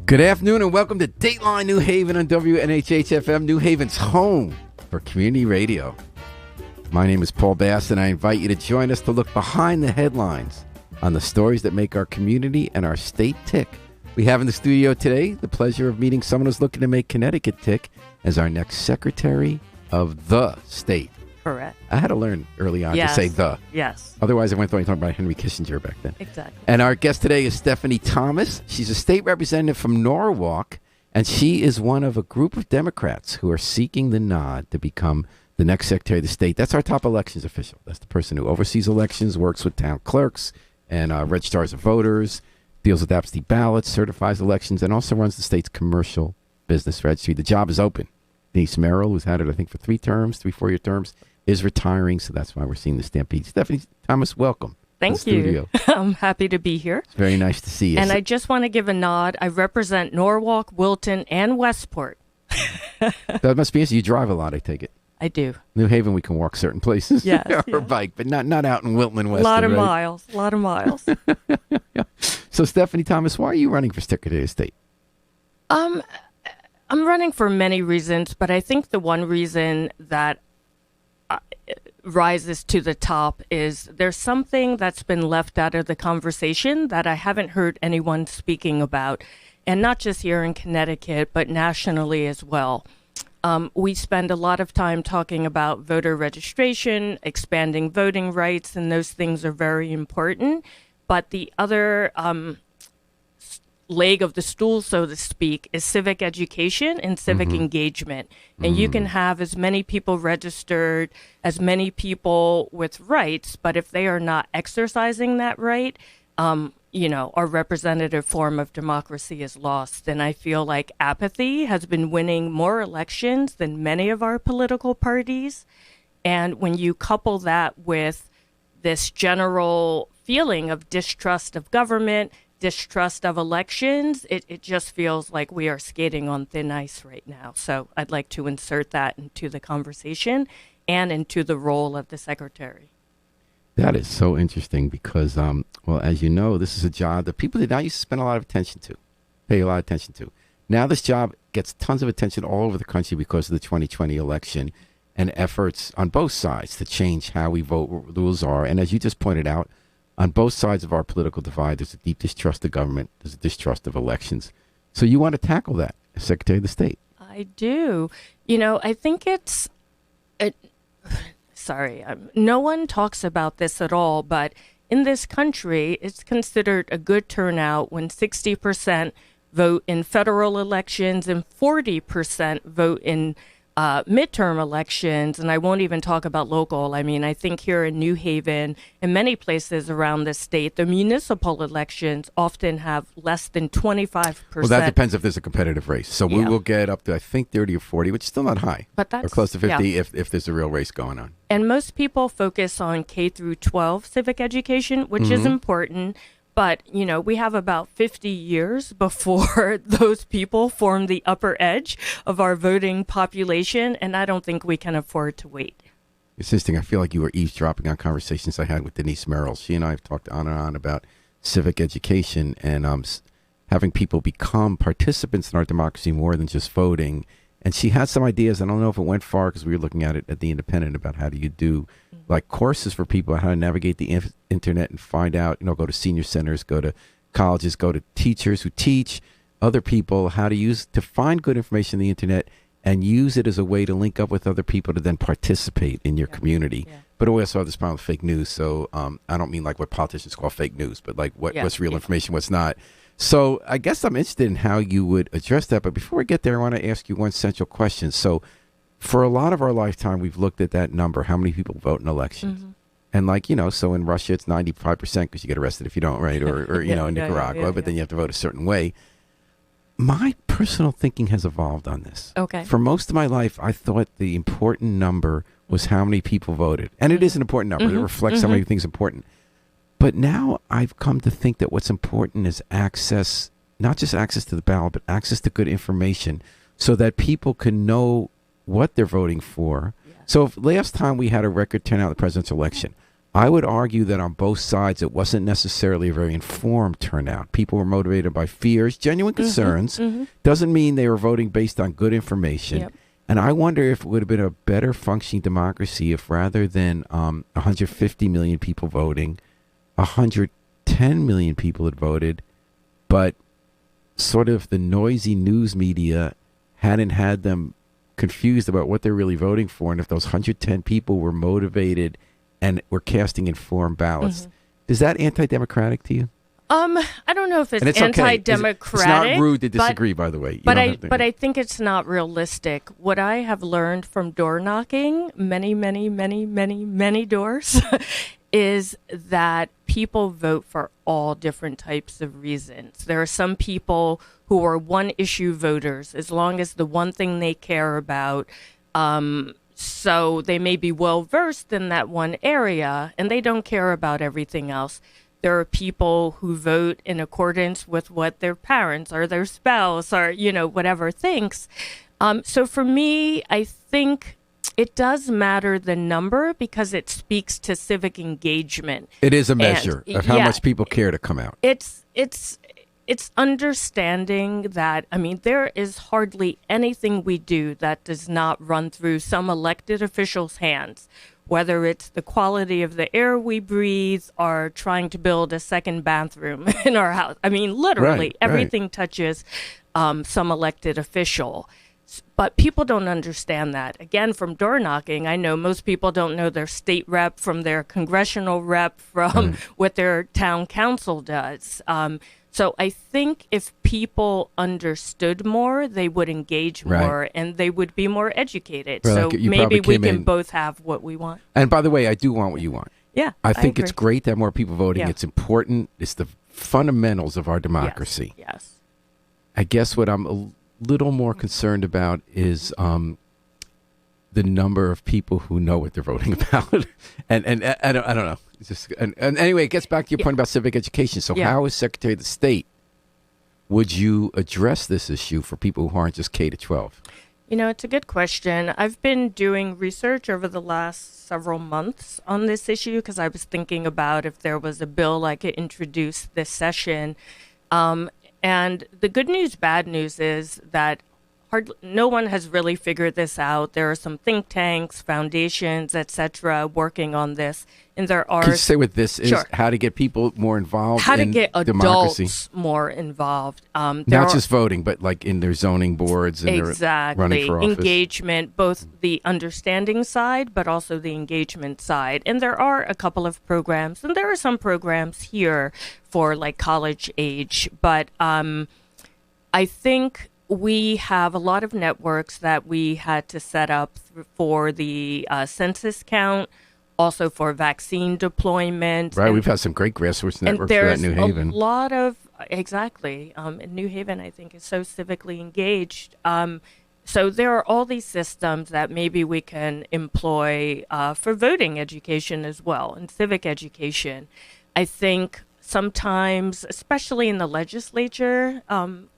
Good afternoon and welcome to Dateline New Haven on WNHH-FM, New Haven's home for community radio. My name is Paul Bass and I invite you to join us to look behind the headlines on the stories that make our community and our state tick. We have in the studio today the pleasure of meeting someone who's looking to make Connecticut tick as our next Secretary of the State. Correct. I had to learn early on to say the. Yes. Otherwise, I went talking about Henry Kissinger back then. Exactly. And our guest today is Stephanie Thomas. She's a state representative from Norwalk, and she is one of a group of Democrats who are seeking the nod to become the next Secretary of the State. That's our top elections official. That's the person who oversees elections, works with town clerks and registrars of voters, deals with absentee ballots, certifies elections, and also runs the state's commercial business registry. The job is open. Denise Merrill, who's had it, I think, for 3 4-year terms, is retiring, so that's why we're seeing the stampede. Stephanie Thomas, welcome. Thank you. I'm happy to be here. It's very nice to see you. And I just want to give a nod. I represent Norwalk, Wilton, and Westport. That must be easy. You drive a lot, I take it. I do. New Haven, we can walk certain places. Yes, or bike, but not out in Wilton and Weston. A lot of right? miles. So, Stephanie Thomas, why are you running for Secretary of State? I'm running for many reasons, but I think the one reason that rises to the top is there's something that's been left out of the conversation that I haven't heard anyone speaking about, and not just here in Connecticut, but nationally as well. We spend a lot of time talking about voter registration, expanding voting rights, and those things are very important. But the other leg of the stool, so to speak, is civic education and civic engagement. And you can have as many people registered, as many people with rights, but if they are not exercising that right, our representative form of democracy is lost. And I feel like apathy has been winning more elections than many of our political parties. And when you couple that with this general feeling of distrust of government, distrust of elections, it just feels like we are skating on thin ice right now. So I'd like to insert that into the conversation and into the role of the secretary. That is so interesting because, as you know, this is a job that people did not used to spend a lot of attention to, pay a lot of attention to. Now this job gets tons of attention all over the country because of the 2020 election and efforts on both sides to change how we vote, what the rules are. And as you just pointed out, on both sides of our political divide, there's a deep distrust of government. There's a distrust of elections. So you want to tackle that as Secretary of the State. I do. I think no one talks about this at all, but in this country, it's considered a good turnout when 60% vote in federal elections and 40% vote in midterm elections, and I won't even talk about local. I mean, I think here in New Haven and many places around the state, the municipal elections often have less than 25%. Well, that depends if there's a competitive race. So we will get up to, I think, 30 or 40, which is still not high. But that's, or close to 50 if there's a real race going on. And most people focus on K through 12 civic education, which is important. But, we have about 50 years before those people form the upper edge of our voting population, and I don't think we can afford to wait. It's interesting. I feel like you were eavesdropping on conversations I had with Denise Merrill. She and I have talked on and on about civic education and having people become participants in our democracy more than just voting. And she had some ideas. I don't know if it went far because we were looking at it at The Independent about how do you do like courses for people on how to navigate the internet and find out, go to senior centers, go to colleges, go to teachers who teach other people how to find good information on the internet and use it as a way to link up with other people to then participate in your community. Yeah. But we also have this problem with fake news. So I don't mean like what politicians call fake news, but like what's real information, what's not. So I guess I'm interested in how you would address that. But before we get there, I want to ask you one central question. So for a lot of our lifetime, we've looked at that number, how many people vote in elections. And so in Russia, it's 95% because you get arrested if you don't, right? Or in Nicaragua, but then you have to vote a certain way. My personal thinking has evolved on this. Okay. For most of my life, I thought the important number was how many people voted. And it is an important number. It reflects how many things important. But now I've come to think that what's important is access, not just access to the ballot, but access to good information so that people can know what they're voting for. Yeah. So if last time we had a record turnout in the presidential election, I would argue that on both sides, it wasn't necessarily a very informed turnout. People were motivated by fears, genuine concerns. Doesn't mean they were voting based on good information. Yep. And I wonder if it would have been a better functioning democracy if rather than 150 million people voting, 110 million people had voted, but sort of the noisy news media hadn't had them confused about what they're really voting for. And if those 110 people were motivated and were casting informed ballots, is that anti-democratic to you? I don't know if it's okay. anti-democratic. It's not rude to disagree, by the way. But I think it's not realistic. What I have learned from door knocking, many doors, is that people vote for all different types of reasons. There are some people who are one-issue voters, as long as the one thing they care about. So they may be well-versed in that one area, and they don't care about everything else. There are people who vote in accordance with what their parents or their spouse or, whatever thinks. So for me, I think it does matter the number because it speaks to civic engagement. It is a measure of how much people care to come out. It's understanding that, there is hardly anything we do that does not run through some elected official's hands, whether it's the quality of the air we breathe or trying to build a second bathroom in our house. Literally, everything touches some elected official. But people don't understand that. Again, from door knocking, I know most people don't know their state rep from their congressional rep from what their town council does. So I think if people understood more, they would engage more and they would be more educated. So maybe we can both have what we want. And by the way, I do want what you want. Yeah, I think it's great to have more people voting. Yeah. It's important. It's the fundamentals of our democracy. Yes. I guess what I'm a little more concerned about is the number of people who know what they're voting about. and I don't know. It's just, and anyway, it gets back to your point about civic education. So how, as Secretary of the State, would you address this issue for people who aren't just K to 12? It's a good question. I've been doing research over the last several months on this issue because I was thinking about if there was a bill I could introduce this session. And the good news, bad news is that no one has really figured this out. There are some think tanks, foundations, etc., working on this, and there are. Can you say what this is? How to get people more involved? How to in get democracy? Adults more involved? Not just voting, but like in their zoning boards and their running for office. Engagement, both the understanding side, but also the engagement side. And there are a couple of programs, and there are some programs here for like college age, but I think we have a lot of networks that we had to set up for the census count, also for vaccine deployment. Right, we've had some great grassroots networks for that in New Haven. A lot of, exactly. New Haven, I think, is so civically engaged. So there are all these systems that maybe we can employ for voting education as well and civic education. I think sometimes, especially in the legislature,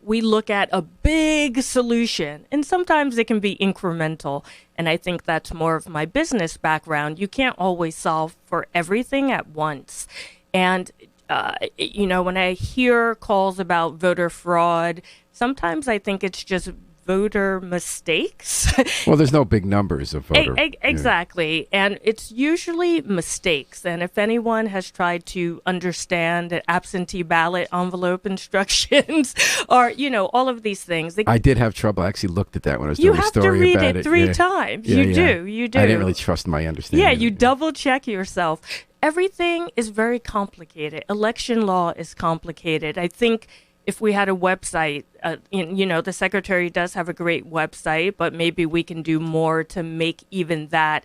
we look at a big solution, and sometimes it can be incremental. And I think that's more of my business background. You can't always solve for everything at once. And, when I hear calls about voter fraud, sometimes I think it's just voter mistakes. Well, there's no big numbers of voter. Exactly. And it's usually mistakes. And if anyone has tried to understand absentee ballot envelope instructions or, all of these things. I did have trouble. I actually looked at that when I was doing a story about it. You have to read it 3 times. You do. I didn't really trust my understanding. Yeah, you double check yourself. Everything is very complicated. Election law is complicated. I think if we had a website, the secretary does have a great website, but maybe we can do more to make even that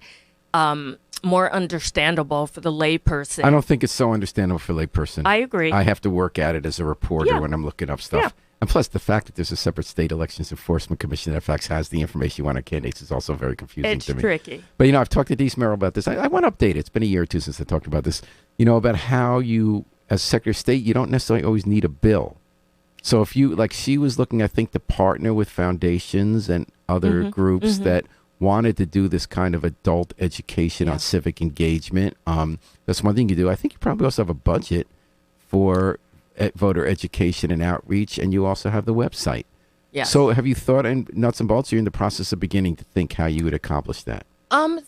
more understandable for the layperson. I don't think it's so understandable for the layperson. I agree. I have to work at it as a reporter when I'm looking up stuff. Yeah. And plus, the fact that there's a separate state elections enforcement commission that in fact has the information you want on candidates is also very confusing to me. It's tricky. But, I've talked to Denise Merrill about this. I want to update it. It's been a year or two since I talked about this, about how you, as Secretary of State, you don't necessarily always need a bill. So if you, she was looking, I think, to partner with foundations and other groups that wanted to do this kind of adult education on civic engagement. That's one thing you do. I think you probably also have a budget for voter education and outreach, and you also have the website. Yes. So have you thought in nuts and bolts? You're in the process of beginning to think how you would accomplish that.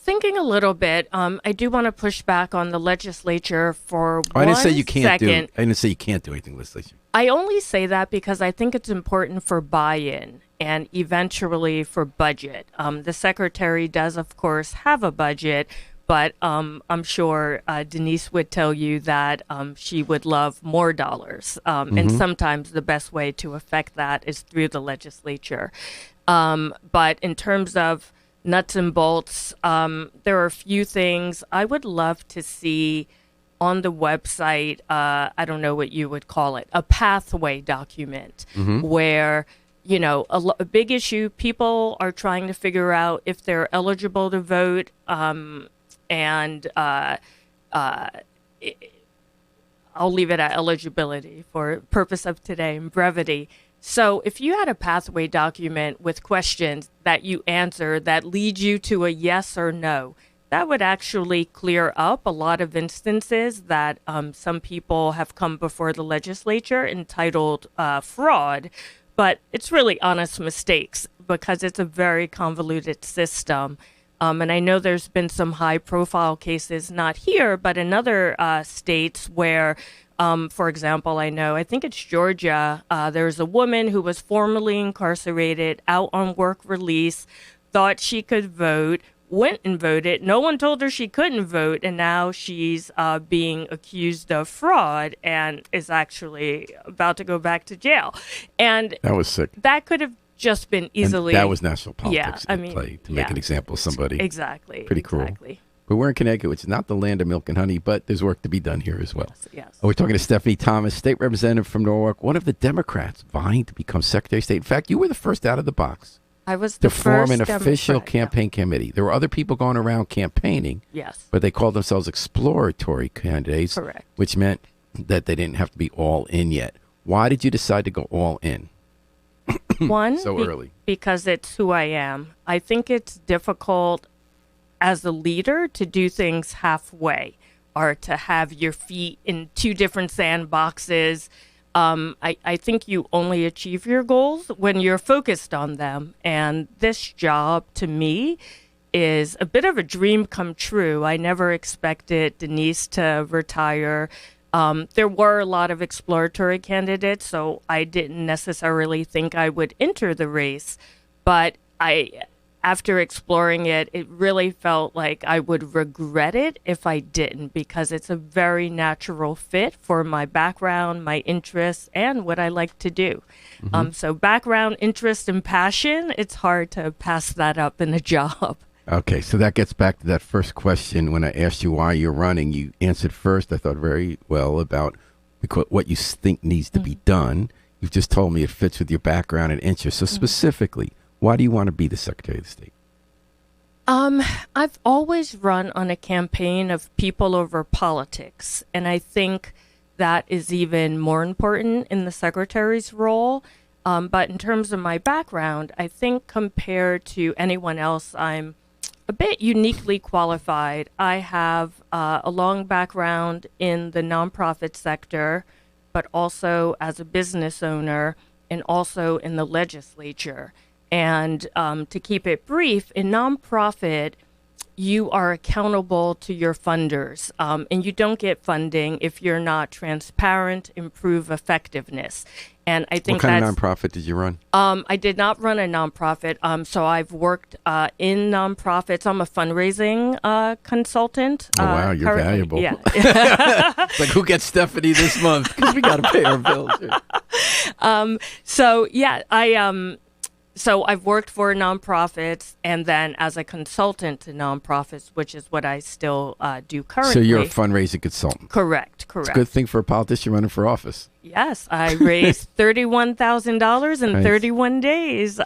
Thinking a little bit. I do want to push back on the legislature for I didn't say you can't second. do. I didn't say you can't do anything, legislature. I only say that because I think it's important for buy-in and eventually for budget. The secretary does, of course, have a budget, but I'm sure Denise would tell you that she would love more dollars. And sometimes the best way to affect that is through the legislature. But in terms of nuts and bolts, there are a few things I would love to see on the website. I don't know what you would call it, a pathway document where, you know, a big issue, people are trying to figure out if they're eligible to vote. I'll leave it at eligibility for purpose of today and brevity. So if you had a pathway document with questions that you answer that lead you to a yes or no, that would actually clear up a lot of instances that some people have come before the legislature entitled fraud, but it's really honest mistakes because it's a very convoluted system. And I know there's been some high-profile cases, not here, but in other states where, for example, I think it's Georgia, there's a woman who was formerly incarcerated, out on work release, thought she could vote, went and voted. No one told her she couldn't vote, and now she's being accused of fraud and is actually about to go back to jail. And that was sick. That could have just been easily. And that was national politics at play to make an example of somebody. Exactly. Pretty cruel. Exactly. But we're in Connecticut, which is not the land of milk and honey, but there's work to be done here as well. Yes. We're talking to Stephanie Thomas, state representative from Norwalk, one of the Democrats vying to become Secretary of State. In fact, you were the first out of the box. I was the to form an Democrat, official campaign committee. There were other people going around campaigning. Yes. But they called themselves exploratory candidates. Correct. Which meant that they didn't have to be all in yet. Why did you decide to go all in? One, so early. Because it's who I am. I think it's difficult as a leader to do things halfway or to have your feet in two different sandboxes. I think you only achieve your goals when you're focused on them. And this job, to me, is a bit of a dream come true. I never expected Denise to retire. There were a lot of exploratory candidates, so I didn't necessarily think I would enter the race. But after exploring it, it really felt like I would regret it if I didn't, because it's a very natural fit for my background, my interests, and what I like to do. So background, interest, and passion, it's hard to pass that up in a job. Okay, so that gets back to that first question. When I asked you why you're running, you answered first, I thought, very well about what you think needs to be done. You've just told me it fits with your background and interests. So specifically, why do you want to be the Secretary of State? I've always run on a campaign of people over politics, and I think that is even more important in the Secretary's role. But in terms of my background, I think compared to anyone else, I'm a bit uniquely qualified. I have a long background in the nonprofit sector, but also as a business owner and also in the legislature. And to keep it brief, in nonprofit, you are accountable to your funders, and you don't get funding if you're not transparent, improve effectiveness. And I think what kind of nonprofit did you run? I did not run a nonprofit, so I've worked in nonprofits. I'm a fundraising consultant. Oh, wow, you're valuable. Yeah. Like, who gets Stephanie this month? Because we got to pay our bills. So I've worked for nonprofits and then as a consultant to nonprofits, which is what I still do currently. So you're a fundraising consultant. Correct. It's a good thing for a politician running for office. Yes, I raised $31,000 in Nice. 31 days,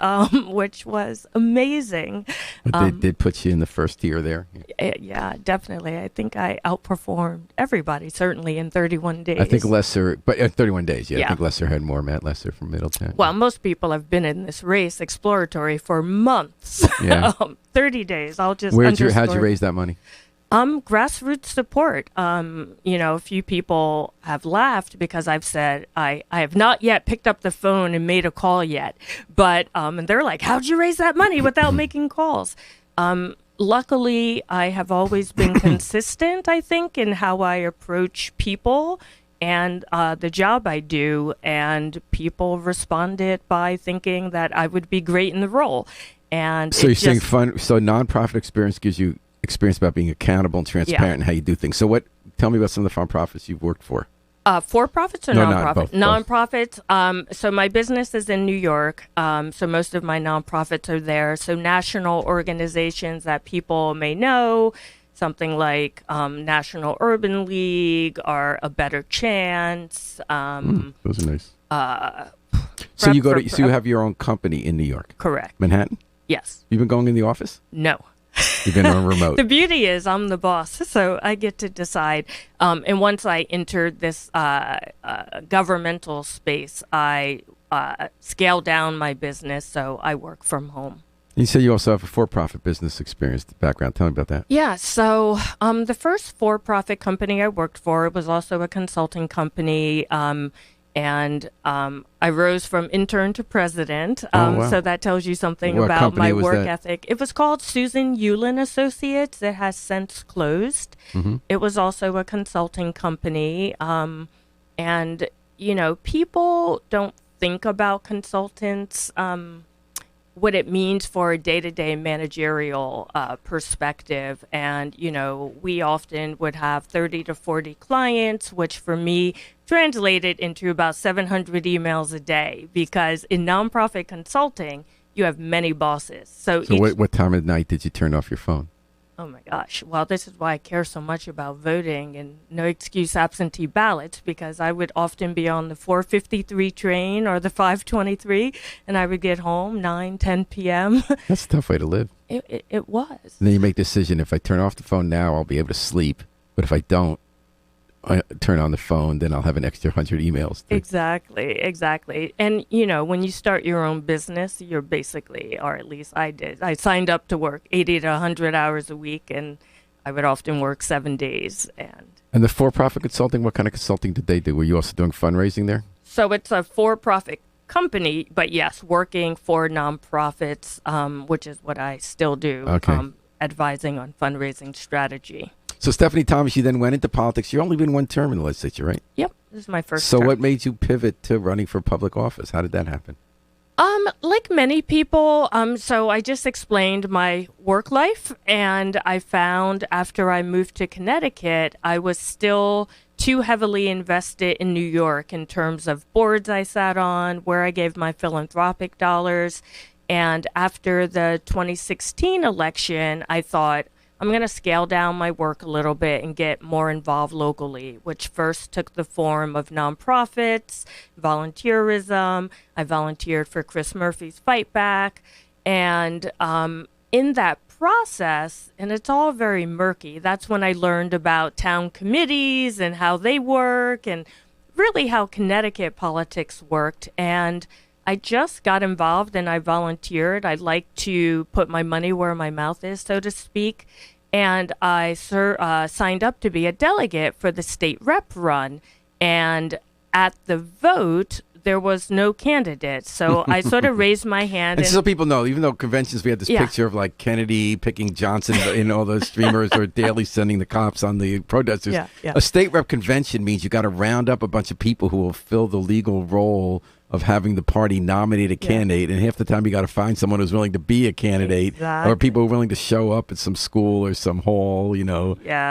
which was amazing. But they did put you in the first tier there. Yeah, definitely. I think I outperformed everybody, certainly in 31 days. I think Lesser, but 31 days, yeah. I Yeah. think Lesser had more, Matt Lesser from Middletown. Well, most people have been in this race exploratory for months. Yeah. 30 days. I'll just how'd you underscore- raise that money? Grassroots support. A few people have laughed because I've said I have not yet picked up the phone and made a call yet. But and they're like, how'd you raise that money without making calls? Luckily, I have always been consistent, I think, in how I approach people and the job I do. And people responded by thinking that I would be great in the role. And So you're saying so nonprofit experience gives you experience about being accountable and transparent in how you do things. So tell me about some of the nonprofits you've worked for. For-profits or No, nonprofits? both. Nonprofits. So my business is in New York. So most of my nonprofits are there. So national organizations that people may know, something like National Urban League or A Better Chance. Those are nice. So you have your own company in New York, Correct. Manhattan. Yes. You've been going in the office. No. You've been on remote. The beauty is I'm the boss, so I get to decide. And once I entered this governmental space, I scaled down my business, so I work from home. You say you also have a for-profit business experience background. Tell me about that. Yeah, so the first for-profit company I worked for, it was also a consulting company. And I rose from intern to president. Wow. So that tells you something What about company my was work that? ethic. It was called Susan Yulin Associates. It has since closed. Mm-hmm. It was also a consulting company. And, people don't think about consultants, what it means for a day-to-day managerial perspective. And, we often would have 30 to 40 clients, which for me translated into about 700 emails a day, because in nonprofit consulting, you have many bosses. So what time of night did you turn off your phone? Oh my gosh. Well, this is why I care so much about voting and no excuse absentee ballots, because I would often be on the 4:53 train or the 5:23, and I would get home 9, 10 p.m. That's a tough way to live. It was. And then you make the decision, if I turn off the phone now, I'll be able to sleep. But if I don't turn on the phone, then I'll have an extra 100 emails. Exactly. And, when you start your own business, you're basically, or at least I did, I signed up to work 80 to 100 hours a week, and I would often work 7 days. And the for-profit consulting, what kind of consulting did they do? Were you also doing fundraising there? So it's a for-profit company, but yes, working for nonprofits, which is what I still do, Okay. Advising on fundraising strategy. So Stephanie Thomas, you then went into politics. You've only been one term in the legislature, right? Yep, this is my first So term. what made you pivot to running for public office? How did that happen? Like many people, so I just explained my work life, and I found after I moved to Connecticut, I was still too heavily invested in New York in terms of boards I sat on, where I gave my philanthropic dollars. And after the 2016 election, I thought, I'm going to scale down my work a little bit and get more involved locally, which first took the form of nonprofits, volunteerism. I volunteered for Chris Murphy's Fight Back. And in that process, and it's all very murky, that's when I learned about town committees and how they work and really how Connecticut politics worked. And I just got involved and I volunteered. I like to put my money where my mouth is, so to speak. And I signed up to be a delegate for the state rep run. And at the vote, there was no candidate. So I sort of raised my hand. And so people know, even though conventions, we had this picture of like Kennedy picking Johnson in all those streamers or Daley sending the cops on the protesters. Yeah. A state rep convention means you got to round up a bunch of people who will fill the legal role of having the party nominate a candidate, and half the time you got to find someone who's willing to be a candidate, or people who are willing to show up at some school or some hall,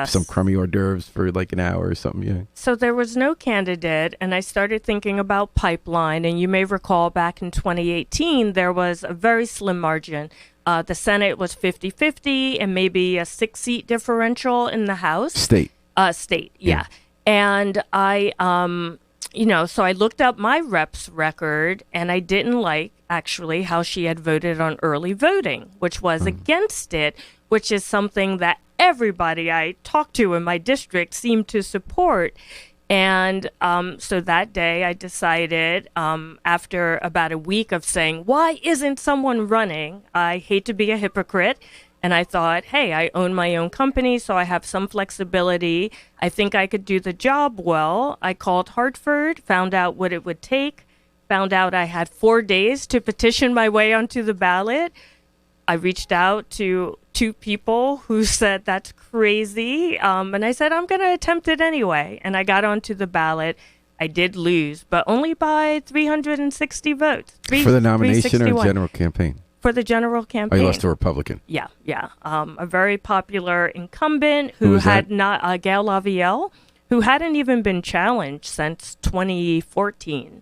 some crummy hors d'oeuvres for like an hour or something. Yeah. So there was no candidate, and I started thinking about pipeline. And you may recall back in 2018, there was a very slim margin. The Senate was 50-50 and maybe a 6-seat differential in the House. State. State, yeah. And I So I looked up my rep's record, and I didn't like actually how she had voted on early voting, which was against it, which is something that everybody I talked to in my district seemed to support. And so that day I decided, after about a week of saying, why isn't someone running? I hate to be a hypocrite. And I thought, hey, I own my own company, so I have some flexibility. I think I could do the job well. I called Hartford, found out what it would take, found out I had 4 days to petition my way onto the ballot. I reached out to 2 people who said that's crazy. And I said, I'm going to attempt it anyway. And I got onto the ballot. I did lose, but only by 360 votes. For the nomination or general campaign? For the general campaign. Oh, you lost to a Republican. Yeah. A very popular incumbent who had not, Gail Lavielle, who hadn't even been challenged since 2014.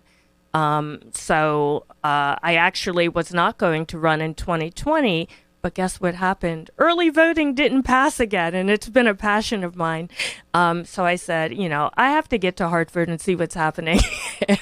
So I actually was not going to run in 2020, but guess what happened? Early voting didn't pass again, and it's been a passion of mine. So I said, I have to get to Hartford and see what's happening.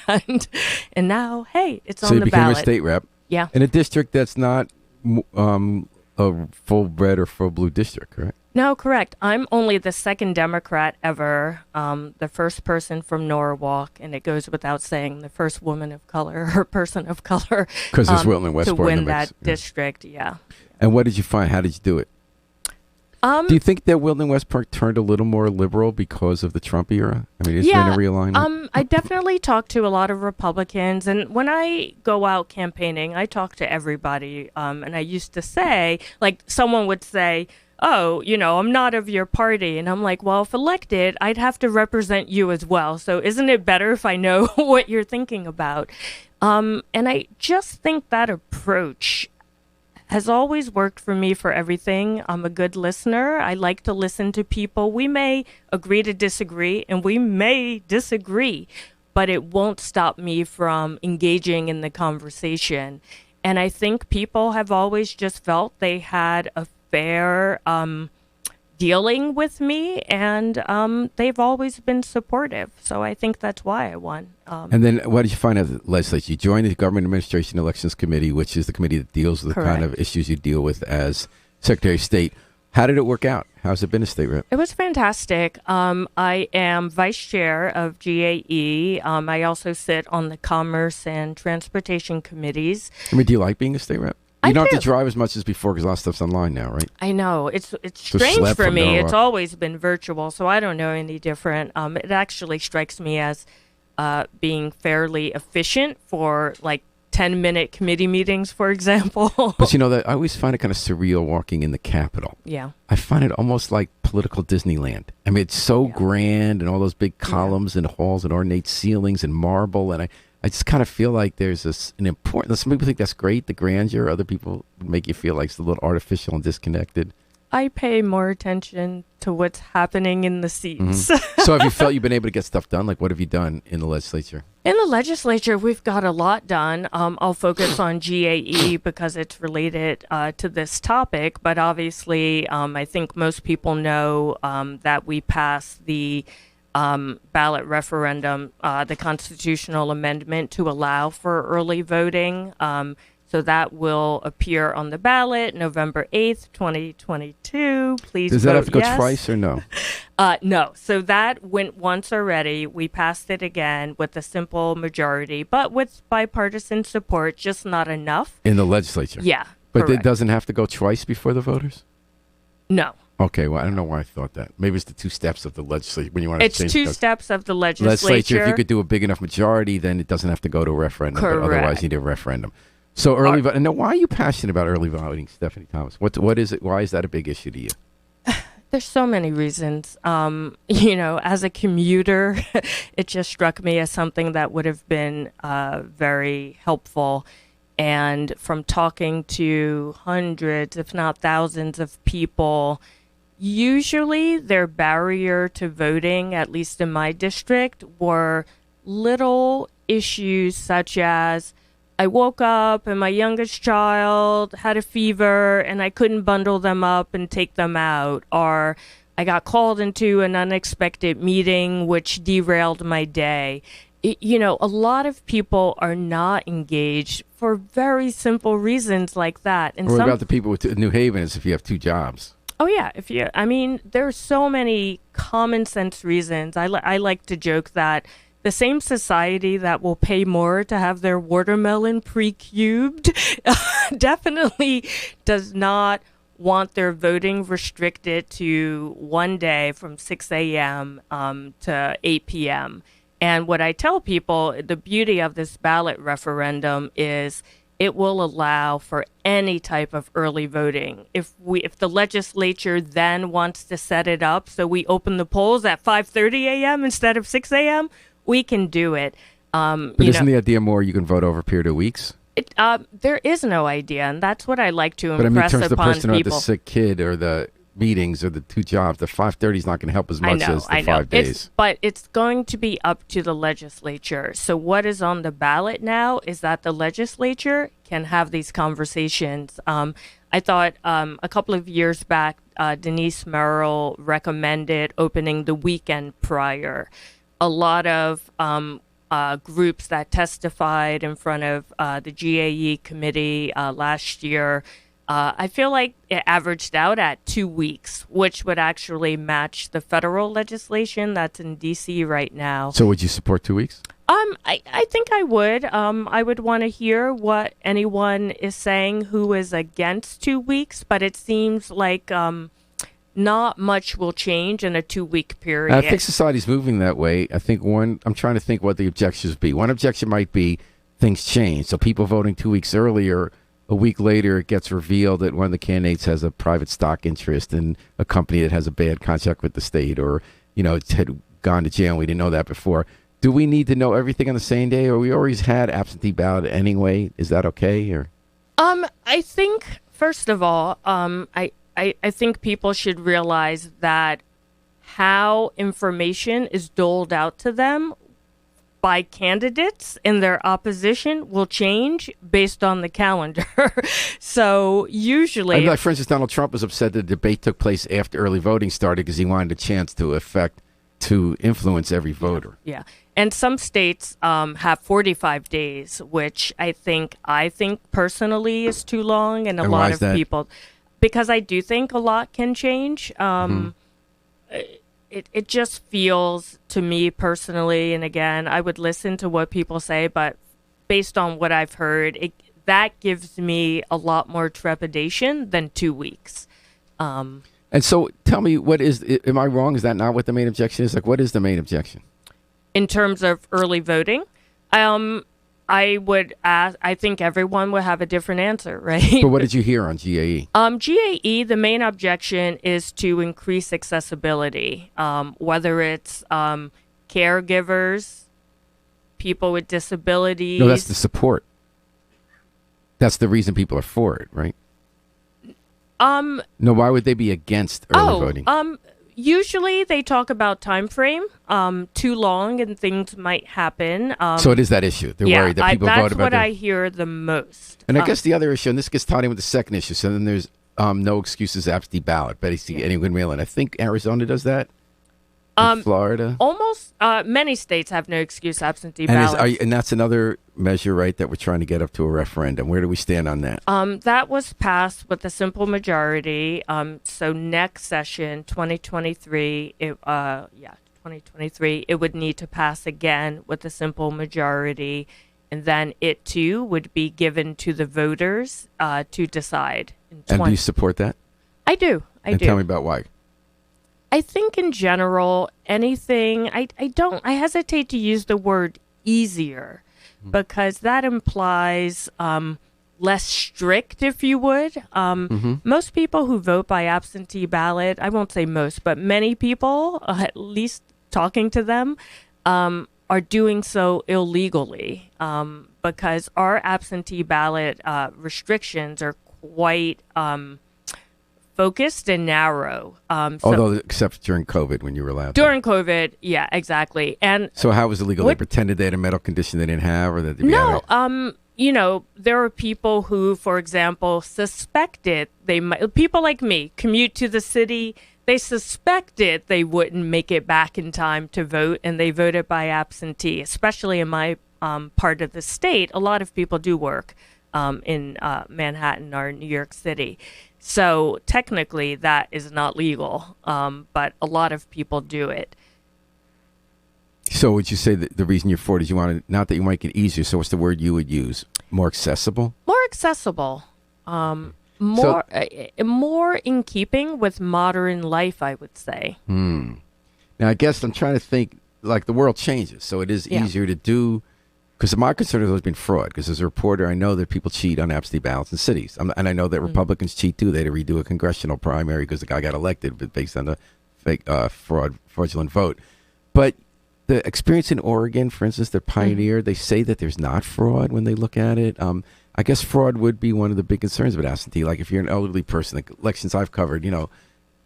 and now, hey, it's on the ballot. So you became a state rep. Yeah. In a district that's not a full red or full blue district, correct? No, correct. I'm only the second Democrat ever, the first person from Norwalk, and it goes without saying, the first woman of color or person of color because there's Wilton and Westport to win in the mix. That district. Yeah. And what did you find? How did you do it? Do you think that Wilton and Westport turned a little more liberal because of the Trump era? I mean, is there a realignment? I definitely talk to a lot of Republicans, and when I go out campaigning, I talk to everybody. And I used to say, like, someone would say, oh, I'm not of your party. And I'm like, well, if elected, I'd have to represent you as well. So isn't it better if I know what you're thinking about? And I just think that approach has always worked for me for everything. I'm a good listener. I like to listen to people. We may agree to disagree, and we may disagree, but it won't stop me from engaging in the conversation. And I think people have always just felt they had a fair dealing with me, and they've always been supportive. So I think that's why I won. And then what did you find out of the legislature? You joined the Government Administration Elections Committee, which is the committee that deals with the kind of issues you deal with as Secretary of State. How did it work out? How's it been as state rep? It was fantastic. I am vice chair of GAE. I also sit on the Commerce and Transportation committees. I mean, do you like being a state rep? You don't have to drive as much as before because a lot of stuff's online now, right? I know. It's strange for me. It's always been virtual, so I don't know any different. It actually strikes me as being fairly efficient for, like, 10-minute committee meetings, for example. But that I always find it kind of surreal walking in the Capitol. Yeah. I find it almost like political Disneyland. I mean, it's so grand and all those big columns and halls and ornate ceilings and marble, and I just kind of feel like there's an important... Some people think that's great, the grandeur. Other people make you feel like it's a little artificial and disconnected. I pay more attention to what's happening in the seats. Mm-hmm. So have you felt you've been able to get stuff done? Like, what have you done in the legislature? In the legislature, we've got a lot done. I'll focus on GAE because it's related to this topic. But obviously, I think most people know that we passed the ballot referendum, the constitutional amendment to allow for early voting. So that will appear on the ballot November 8th, 2022. Please vote yes. Does that have to go twice or no? No. So that went once already. We passed it again with a simple majority, but with bipartisan support, just not enough. In the legislature? Yeah. But correct. It doesn't have to go twice before the voters? No. Okay, well, I don't know why I thought that. Maybe it's the 2 steps of the legislature. When you want to change it's 2 steps of the legislature. If you could do a big enough majority, then it doesn't have to go to a referendum. Correct. But otherwise, you need a referendum. So early voting. Now, why are you passionate about early voting, Stephanie Thomas? What is it? Why is that a big issue to you? There's so many reasons. As a commuter, it just struck me as something that would have been very helpful. And from talking to hundreds, if not thousands of people, usually their barrier to voting, at least in my district, were little issues such as I woke up and my youngest child had a fever and I couldn't bundle them up and take them out, or I got called into an unexpected meeting which derailed my day. A lot of people are not engaged for very simple reasons like that. And What about the people with New Haven is if you have two jobs? Oh yeah, there's so many common sense reasons. I like to joke that the same society that will pay more to have their watermelon pre-cubed definitely does not want their voting restricted to one day from 6 a.m. To 8 p.m. And what I tell people, the beauty of this ballot referendum is it will allow for any type of early voting. If the legislature then wants to set it up so we open the polls at 5:30 a.m. instead of 6 a.m., we can do it. But isn't the idea more you can vote over a period of weeks? There is no idea, and that's what I like to But I mean, in impress terms of the upon person or the people. sick kid or the meetings or the two jobs, the 5:30 is not going to help as much as the I know. 5 days. But it's going to be up to the legislature. So what is on the ballot now is that the legislature can have these conversations. I thought a couple of years back, Denise Merrill recommended opening the weekend prior. A lot of groups that testified in front of the GAE committee last year, I feel like it averaged out at 2 weeks, which would actually match the federal legislation that's in D.C. right now. So would you support 2 weeks? I think I would. I would want to hear what anyone is saying who is against 2 weeks, but it seems like not much will change in a 2-week period. I think society's moving that way. I think I'm trying to think what the objections be. One objection might be things change. So people voting 2 weeks earlier, a week later, it gets revealed that one of the candidates has a private stock interest in a company that has a bad contract with the state, or, it had gone to jail. We didn't know that before. Do we need to know everything on the same day, or we always had absentee ballot anyway? Is that okay? Or I think, first of all, I think people should realize that how information is doled out to them by candidates in their opposition will change based on the calendar. So usually... like, for instance, Donald Trump was upset that the debate took place after early voting started because he wanted a chance to influence every voter. Yeah. And some states have 45 days, which I think personally is too long. And lot of people... Because I do think a lot can change. It just feels to me personally, and again, I would listen to what people say, but based on what I've heard, that gives me a lot more trepidation than 2 weeks. And so tell me, am I wrong? Is that not what the main objection is? Like, what is the main objection? In terms of early voting, I think everyone would have a different answer, right? But what did you hear on GAE? GAE, the main objection is to increase accessibility, whether it's caregivers, people with disabilities. No, that's the support. That's the reason people are for it, right? No, why would they be against early voting? Usually they talk about time frame, too long and things might happen. So it is that issue. They're worried that people vote about it. That's what I hear the most. And I guess the other issue, and this gets tied in with the second issue, so then there's no excuses absentee ballot. Betty, anyone mail in. I think Arizona does that. Florida. Almost many states have no excuse absentee ballots. And that's another measure, right, that we're trying to get up to a referendum. Where do we stand on that? That was passed with a simple majority. So next session, 2023, 2023, it would need to pass again with a simple majority. And then it, too, would be given to the voters to decide. And do you support that? I do. I do. Tell me about why. I think in general, anything, I hesitate to use the word easier because that implies less strict, if you would. Most people who vote by absentee ballot, I won't say most, but many people, at least talking to them, are doing so illegally because our absentee ballot restrictions are quite focused and narrow. Although, except during COVID when you were allowed. During COVID, yeah, exactly. And so how was it legal? They pretended they had a medical condition they didn't have, or that they there are people who, for example, suspected they might. People like me commute to the city. they suspected they wouldn't make it back in time to vote, and they voted by absentee. Especially in my part of the state, a lot of people do work in Manhattan or New York City. So technically that is not legal, but a lot of people do it. So would you say that the reason you're for it is you want to, not that you make it easier, so what's the word you would use? More accessible? More accessible. More in keeping with modern life, I would say. Now, I guess I'm trying to think, like, the world changes, so it is easier to do, because my concern has always been fraud, because as a reporter, I know that people cheat on absentee ballots in cities, and I know that Republicans cheat, too. They had to redo a congressional primary because the guy got elected but based on the fake fraudulent vote. But the experience in Oregon, for instance, the Pioneer, they say that there's not fraud when they look at it. I guess fraud would be one of the big concerns with absentee. Like if you're an elderly person, the elections I've covered,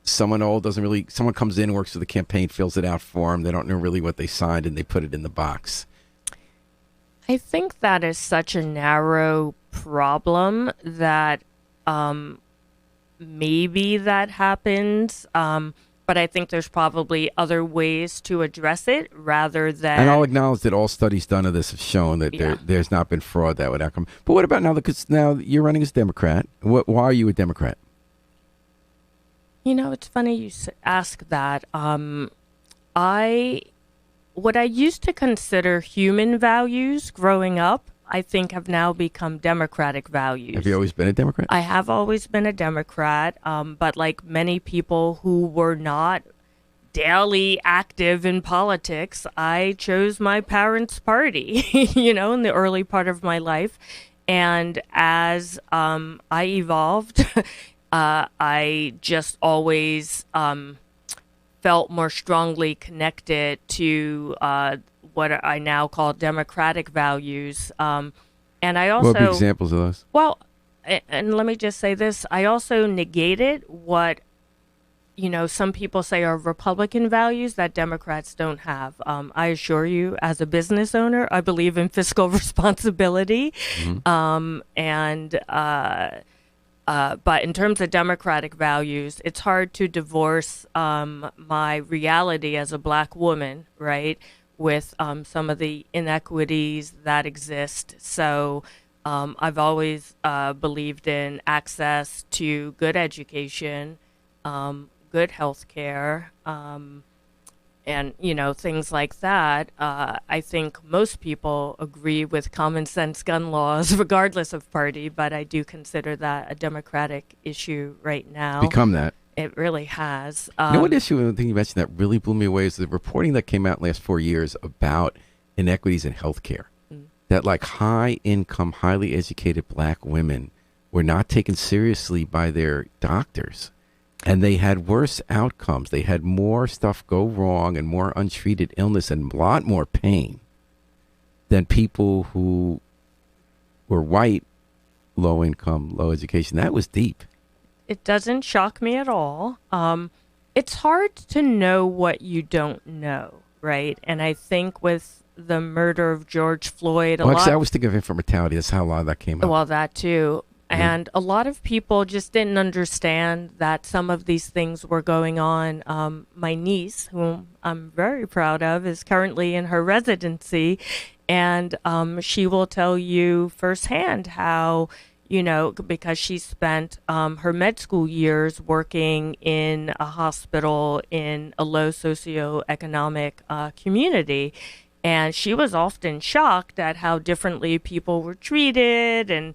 someone old someone comes in, works for the campaign, fills it out for them. They don't know really what they signed, and they put it in the box. I think that is such a narrow problem that maybe that happens. But I think there's probably other ways to address it rather than... And I'll acknowledge that all studies done of this have shown that there's not been fraud that would outcome. But what about now? Because now you're running as a Democrat. Why are you a Democrat? It's funny you ask that. What I used to consider human values growing up, I think have now become democratic values. Have you always been a Democrat? I have always been a Democrat, but like many people who were not daily active in politics, I chose my parents' party, in the early part of my life. And as I evolved, I just always felt more strongly connected to what I now call democratic values. And I also... What would be examples of those? Well, and let me just say this. I also negated what, some people say are Republican values that Democrats don't have. I assure you, as a business owner, I believe in fiscal responsibility. But in terms of democratic values, it's hard to divorce my reality as a Black woman, right, with some of the inequities that exist. So I've always believed in access to good education, good health care, and, things like that. I think most people agree with common sense gun laws, regardless of party, but I do consider that a democratic issue right now. Become that. It really has. What issue, one thing you mentioned that really blew me away is the reporting that came out in the last 4 years about inequities in healthcare. That like high income, highly educated Black women were not taken seriously by their doctors. And they had worse outcomes. They had more stuff go wrong and more untreated illness and a lot more pain than people who were white, low income, low education. That was deep. It doesn't shock me at all. It's hard to know what you don't know, right? And I think with the murder of George Floyd, I was thinking of infant mortality. That's how a lot of that came up. Well, that too. And a lot of people just didn't understand that some of these things were going on. My niece, whom I'm very proud of, is currently in her residency. And she will tell you firsthand how, because she spent her med school years working in a hospital in a low socioeconomic community. And she was often shocked at how differently people were treated, and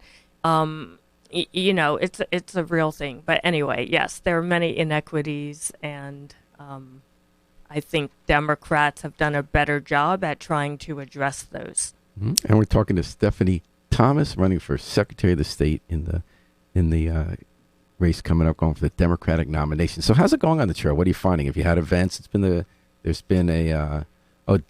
it's a real thing. But anyway, yes, there are many inequities, and I think Democrats have done a better job at trying to address those. And we're talking to Stephanie Thomas, running for Secretary of the State in the race coming up, going for the Democratic nomination. So how's it going on the trail? What are you finding? Have you had events? There's been a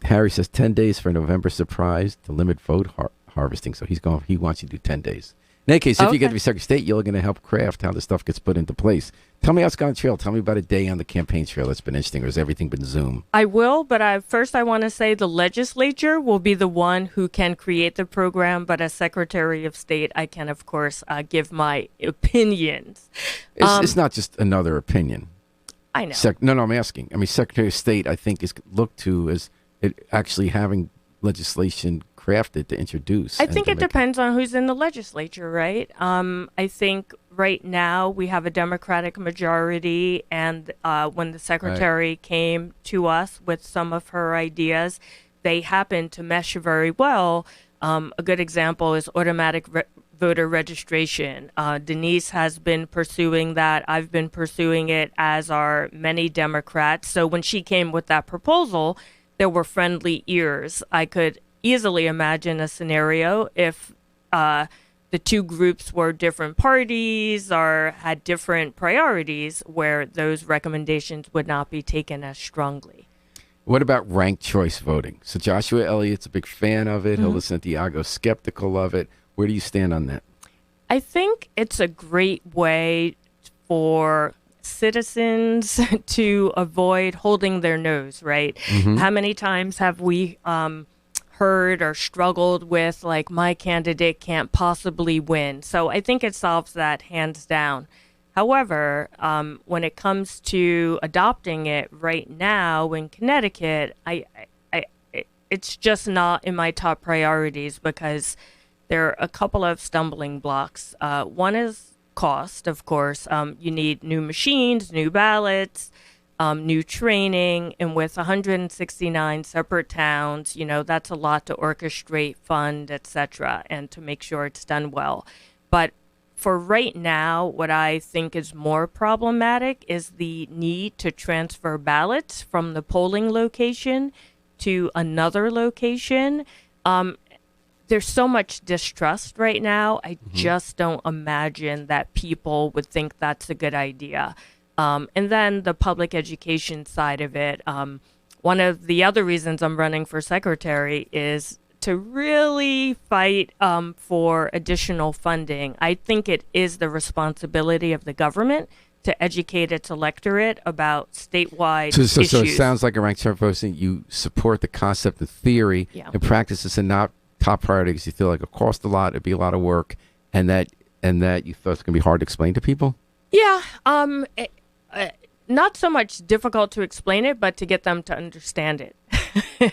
Harry says 10 days for November surprise to limit vote harvesting. So he wants you to do 10 days. In any case, if you get to be Secretary of State, you're going to help craft how this stuff gets put into place. Tell me how it's gone on the trail. Tell me about a day on the campaign trail that's been interesting, or has everything been Zoom? I will, but first I want to say the legislature will be the one who can create the program, but as Secretary of State, I can, of course, give my opinions. It's not just another opinion. I know. No, I'm asking. I mean, Secretary of State, I think, is looked to as it actually having legislation crafted to introduce. I think it depends on who's in the legislature, right? I think right now we have a Democratic majority, and when the secretary came to us with some of her ideas, they happened to mesh very well. A good example is automatic voter registration. Denise has been pursuing that. I've been pursuing it, as are many Democrats. So when she came with that proposal, there were friendly ears. I could easily imagine a scenario if the two groups were different parties or had different priorities where those recommendations would not be taken as strongly. What about ranked choice voting? So Joshua Elliott's a big fan of it. Hilda Santiago's skeptical of it. Where do you stand on that? I think it's a great way for citizens to avoid holding their nose, right? How many times have we heard or struggled with, like, my candidate can't possibly win? So I think it solves that hands down. However, when it comes to adopting it right now in Connecticut, it's just not in my top priorities because there are a couple of stumbling blocks. One is cost, of course. You need new machines, new ballots, new training, and with 169 separate towns, that's a lot to orchestrate, fund, etc., and to make sure it's done well. But for right now, what I think is more problematic is the need to transfer ballots from the polling location to another location. There's so much distrust right now. I just don't imagine that people would think that's a good idea. And then the public education side of it. One of the other reasons I'm running for secretary is to really fight for additional funding. I think it is the responsibility of the government to educate its electorate about statewide issues. So it sounds like a ranked choice voting. You support the concept of theory and practice is not top priority because you feel like it costs a lot, it'd be a lot of work, and that you thought it's going to be hard to explain to people? Yeah. Not so much difficult to explain it, but to get them to understand it,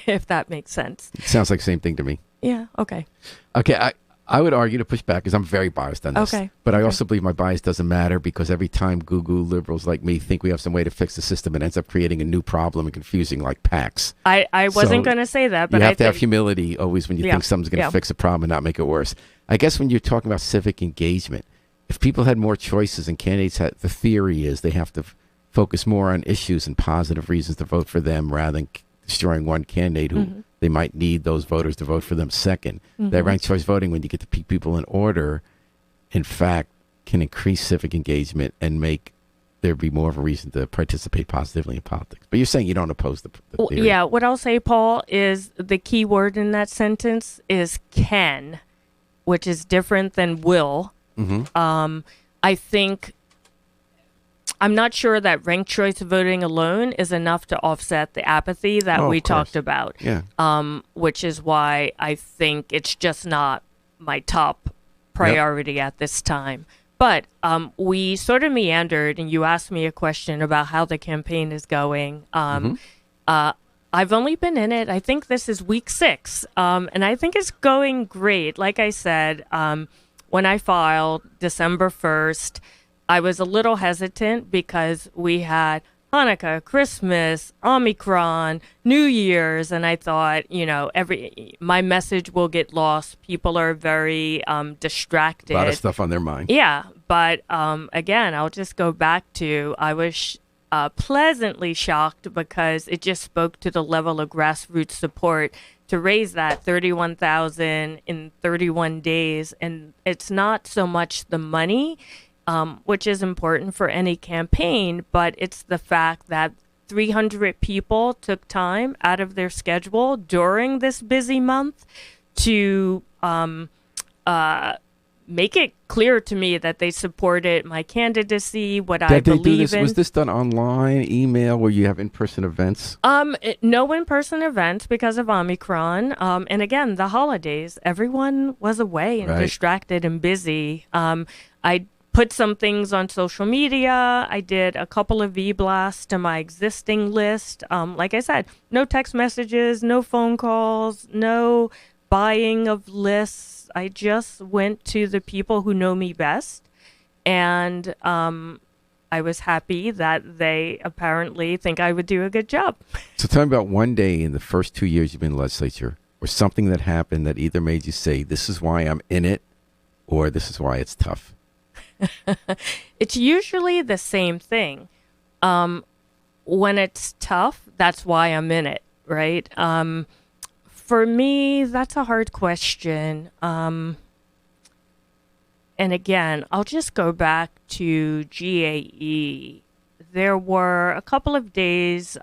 if that makes sense. It sounds like the same thing to me. Yeah, okay. Okay, I would argue to push back because I'm very biased on this. Okay. But I also believe my bias doesn't matter because every time Google liberals like me think we have some way to fix the system, it ends up creating a new problem and confusing like PACs. I wasn't going to say that, but you have to have humility always when you think someone's going to fix a problem and not make it worse. I guess when you're talking about civic engagement, if people had more choices and candidates had, the theory is they have to focus more on issues and positive reasons to vote for them rather than destroying one candidate who they might need those voters to vote for them second. That ranked choice voting, when you get to pick people in order, in fact, can increase civic engagement and make there be more of a reason to participate positively in politics. But you're saying you don't oppose the theory. Yeah, what I'll say, Paul, is the key word in that sentence is can, which is different than will. I think I'm not sure that ranked choice voting alone is enough to offset the apathy that we talked about. Yeah. Which is why I think it's just not my top priority at this time. But we sort of meandered, and you asked me a question about how the campaign is going. I've only been in it. I think this is week 6, and I think it's going great. Like I said, when I filed December 1st, I was a little hesitant because we had Hanukkah, Christmas, Omicron, New Year's, and I thought, my message will get lost. People are very distracted. A lot of stuff on their mind. Yeah, but again, I'll just go back to I was pleasantly shocked because it just spoke to the level of grassroots support to raise that 31,000 in 31 days, and it's not so much the money. Which is important for any campaign, but it's the fact that 300 people took time out of their schedule during this busy month to make it clear to me that they supported my candidacy, what I believe in. Was this done online, email, where you have in-person events? No in-person events because of Omicron. And again, the holidays, everyone was away and distracted and busy. I put some things on social media. I did a couple of e-blasts to my existing list. Like I said, no text messages, no phone calls, no buying of lists. I just went to the people who know me best, and I was happy that they apparently think I would do a good job. So tell me about one day in the first 2 years you've been in the legislature, or something that happened that either made you say, this is why I'm in it, or this is why it's tough. It's usually the same thing. When it's tough, that's why I'm in it, right? For me, that's a hard question. And again, I'll just go back to GAE. There were a couple of days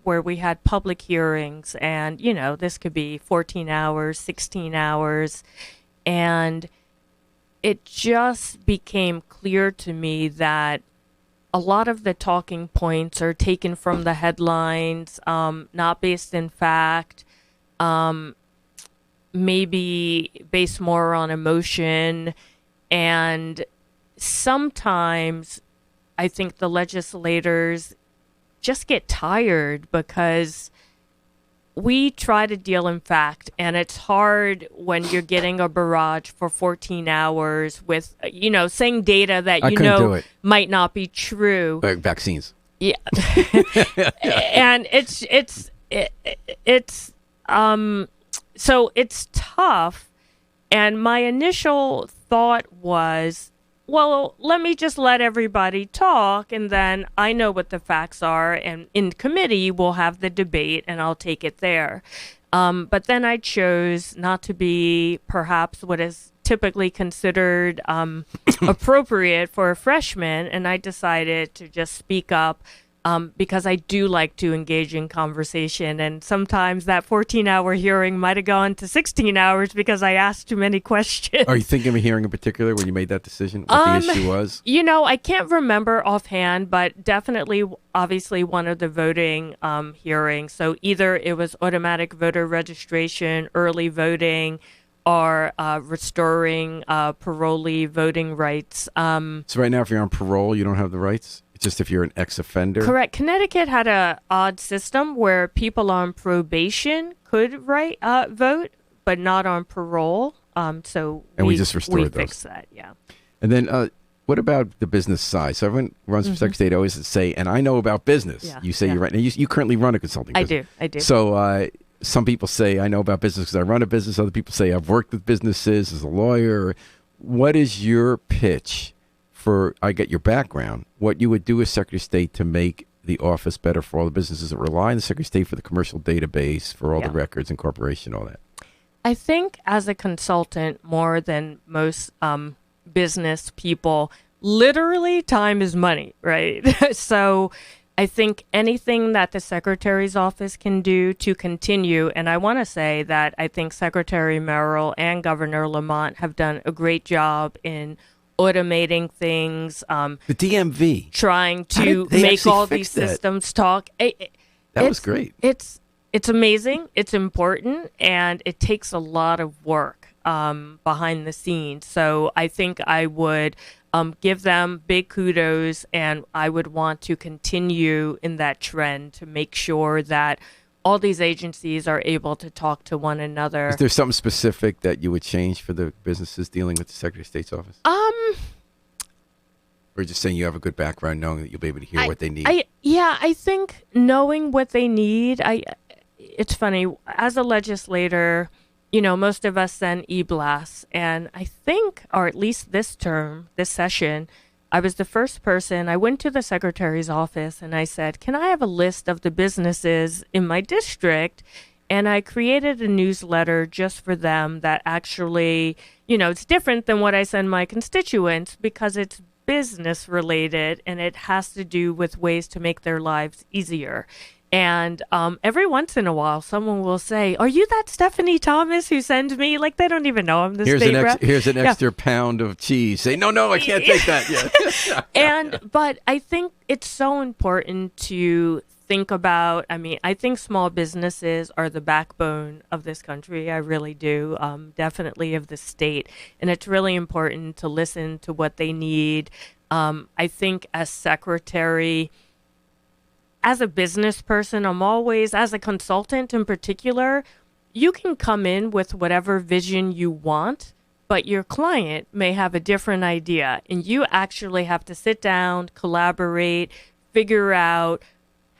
where we had public hearings, and, this could be 14 hours, 16 hours, and it just became clear to me that a lot of the talking points are taken from the headlines, not based in fact, maybe based more on emotion. And sometimes I think the legislators just get tired because we try to deal in fact, and it's hard when you're getting a barrage for 14 hours with, saying data that might not be true. Vaccines. Yeah. And so it's tough. And my initial thought was, well, let me just let everybody talk, and then I know what the facts are, and in committee we'll have the debate, and I'll take it there. But then I chose not to be perhaps what is typically considered appropriate for a freshman, and I decided to just speak up because I do like to engage in conversation, and sometimes that 14-hour hearing might have gone to 16 hours because I asked too many questions. Are you thinking of a hearing in particular when you made that decision? What the issue was? I can't remember offhand, but definitely, obviously, one of the voting hearings. So either it was automatic voter registration, early voting, or restoring parolee voting rights. So right now, if you're on parole, you don't have the rights? Just if you're an ex-offender? Correct. Connecticut had a odd system where people on probation could vote, but not on parole. So we just restored those. Fixed that, yeah. And then what about the business side? So everyone runs for Secretary of State always say, and I know about business. Yeah, you say you're right. Now you currently run a consulting business. I do. So some people say, I know about business because I run a business. Other people say, I've worked with businesses as a lawyer. What is your pitch I get your background, what you would do as Secretary of State to make the office better for all the businesses that rely on the Secretary of State for the commercial database, for all the records and corporation, all that? I think as a consultant, more than most business people, literally time is money, right? So I think anything that the Secretary's office can do to continue, and I want to say that I think Secretary Merrill and Governor Lamont have done a great job in automating things, the DMV, trying to make all these systems talk. That was great. It's amazing. It's important, and it takes a lot of work behind the scenes. So I think I would give them big kudos, and I would want to continue in that trend to make sure that all these agencies are able to talk to one another. Is there something specific that you would change for the businesses dealing with the Secretary of State's office? Or just saying you have a good background, knowing that you'll be able to hear what they need? I think knowing what they need. It's funny, as a legislator, most of us send e-blasts, and I think, or at least this session, I was the first person. I went to the Secretary's office and I said, can I have a list of the businesses in my district? And I created a newsletter just for them that actually, it's different than what I send my constituents because it's business related and it has to do with ways to make their lives easier. And every once in a while, someone will say, are you that Stephanie Thomas who sends me? Like, they don't even know I'm the state rep. Here's an extra pound of cheese. Say, no, I can't take that yet. But I think it's so important to think about, I think small businesses are the backbone of this country. I really do, definitely of the state. And it's really important to listen to what they need. I think as secretary, as a business person, I'm always, as a consultant in particular, you can come in with whatever vision you want, but your client may have a different idea. And you actually have to sit down, collaborate, figure out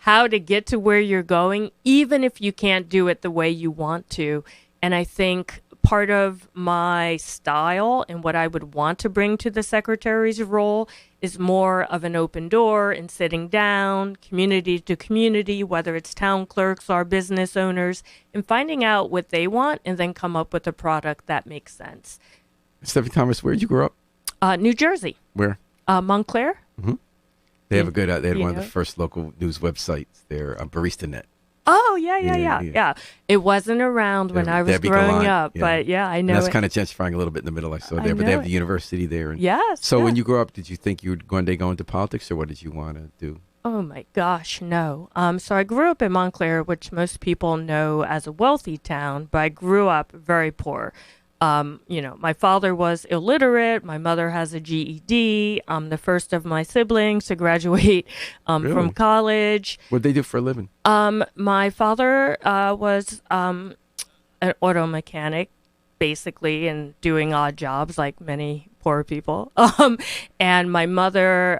how to get to where you're going, even if you can't do it the way you want to. And I think part of my style and what I would want to bring to the secretary's role is more of an open door and sitting down, community to community, whether it's town clerks or business owners, and finding out what they want and then come up with a product that makes sense. Stephanie Thomas, where did you grow up? New Jersey. Where? Montclair. Mm-hmm. They have a good, they had one of the first local news websites there, BaristaNet. Oh, yeah. It wasn't around when I was growing up, but I know. And that's kind of gentrifying a little bit in the middle, I saw there. But they have the university there. And yes. So when you grew up, did you think you would one day go into politics, or what did you want to do? Oh, my gosh, no. So I grew up in Montclair, which most people know as a wealthy town, but I grew up very poor. My father was illiterate. My mother has a GED. I'm the first of my siblings to graduate Really? from college. What did they do for a living? My father was an auto mechanic, basically, and doing odd jobs like many poor people. And my mother,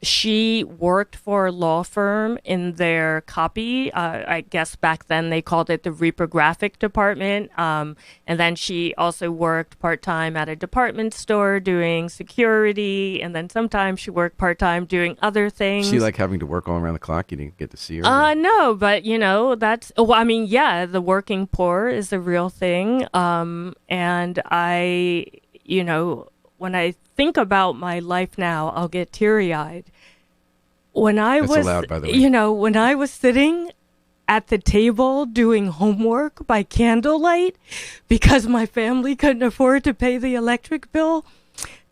she worked for a law firm in their copy. I guess back then they called it the reprographic department. And then she also worked part-time at a department store doing security. And then sometimes she worked part-time doing other things. She like having to work all around the clock? You didn't get to see her? No, but that's, the working poor is a real thing. And I, when I think about my life now, I'll get teary-eyed. When I That's was, allowed, by the way. When I was sitting at the table doing homework by candlelight because my family couldn't afford to pay the electric bill,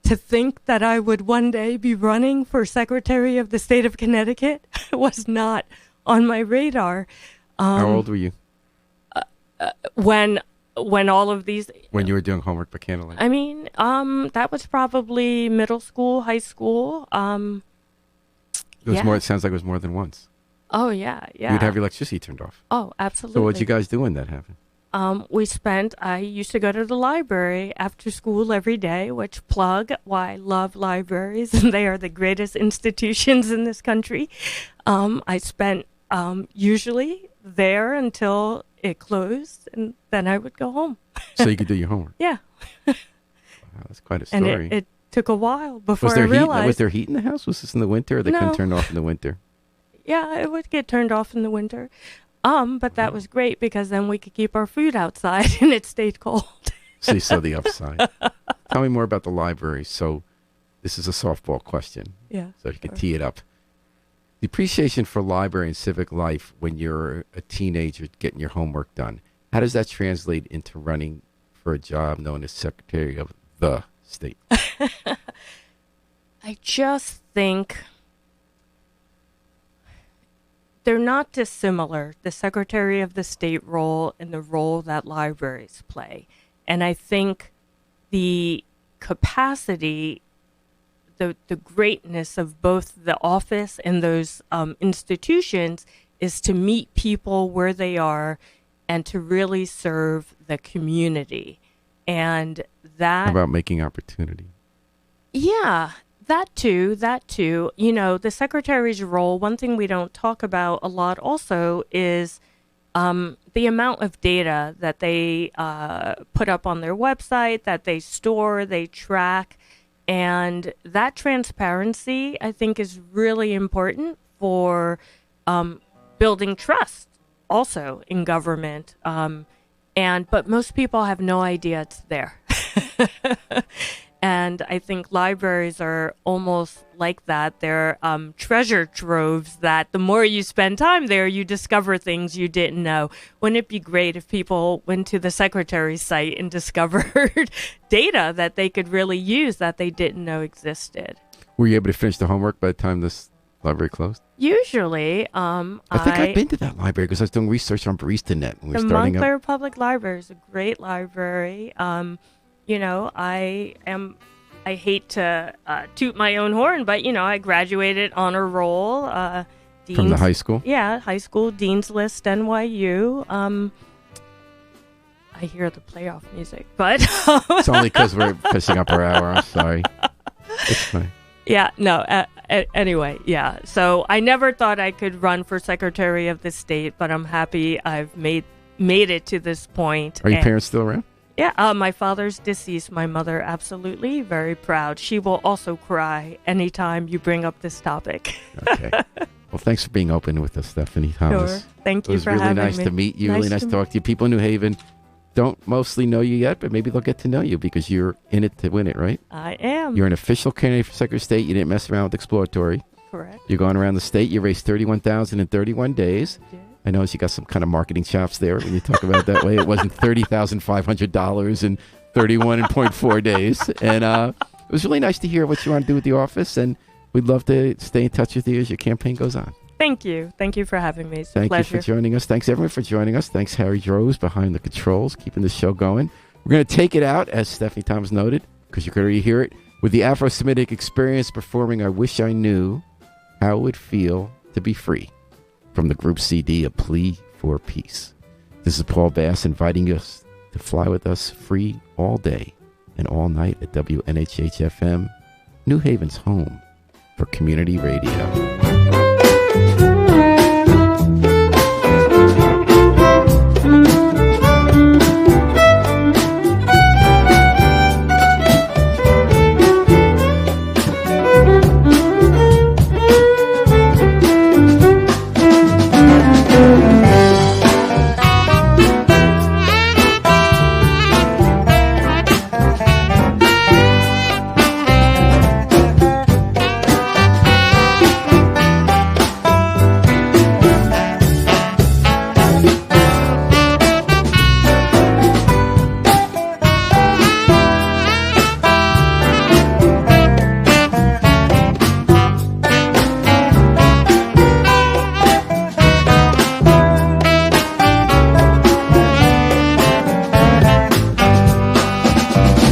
to think that I would one day be running for Secretary of the State of Connecticut was not on my radar. How old were you? When all of these... When you were doing homework by candlelight? That was probably middle school, high school. It was more. It sounds like it was more than once. Oh, yeah. You'd have your electricity turned off. Oh, absolutely. So what'd you guys do when that happened? I used to go to the library after school every day, which plug why I love libraries, and they are the greatest institutions in this country. I spent usually there until it closed, and then I would go home. So you could do your homework? Yeah. Wow, that's quite a story. And it took a while before I realized. Was there heat in the house? Was this in the winter, or they couldn't turn it off in the winter? Yeah, it would get turned off in the winter. But that was great because then we could keep our food outside and it stayed cold. So you saw the upside. Tell me more about the library. So this is a softball question. Yeah. So you can tee it up. The appreciation for library and civic life when you're a teenager getting your homework done. How does that translate into running for a job known as Secretary of the State? I just think they're not dissimilar, the Secretary of the State role and the role that libraries play. And I think the capacity, the greatness of both the office and those institutions is to meet people where they are and to really serve the community. And that... How about making opportunity? Yeah, that too. The secretary's role, one thing we don't talk about a lot also is the amount of data that they put up on their website, that they store, they track. And that transparency, I think, is really important for building trust also in government. But most people have no idea it's there. And I think libraries are almost like that. They're treasure troves that the more you spend time there, you discover things you didn't know. Wouldn't it be great if people went to the secretary's site and discovered data that they could really use that they didn't know existed? Were you able to finish the homework by the time this Library closed? Usually, I think I've been to that library because I was doing research on BaristaNet when we the were starting Montclair up. Public Library is a great library. You know, I hate to toot my own horn, but, you know, I graduated honor roll. From the high school? Yeah, high school, Dean's List, NYU. I hear the playoff music, but... It's only because we're pushing up our hour. I'm sorry. It's fine. Yeah, no, anyway, yeah. So I never thought I could run for Secretary of the State, but I'm happy I've made it to this point. Are your parents still around? Yeah, my father's deceased. My mother, absolutely, very proud. She will also cry anytime you bring up this topic. Okay. Well, thanks for being open with us, Stephanie Thomas. Sure. Thank you for having me. It was really nice to meet you. Really nice to talk to you. People in New Haven don't mostly know you yet, but maybe they'll get to know you because you're in it to win it, right? I am. You're an official candidate for Secretary of State. You didn't mess around with exploratory. Correct. You're going around the state. You raised $31,000 in 31 days. Yeah. I noticed you got some kind of marketing chops there when you talk about it that way. It wasn't $30,500 in 31.4 days. And it was really nice to hear what you want to do with the office. And we'd love to stay in touch with you as your campaign goes on. Thank you. Thank you for having me. It's a Thank pleasure. you for joining us. Thanks, everyone, for joining us. Thanks, Harry Droz, behind the controls, keeping the show going. We're going to take it out, as Stephanie Thomas noted, because you could already hear it, with the Afro-Semitic Experience performing I Wish I Knew How It Would Feel to Be Free from the group CD, A Plea for Peace. This is Paul Bass inviting us to fly with us free all day and all night at WNHH-FM, New Haven's home for community radio.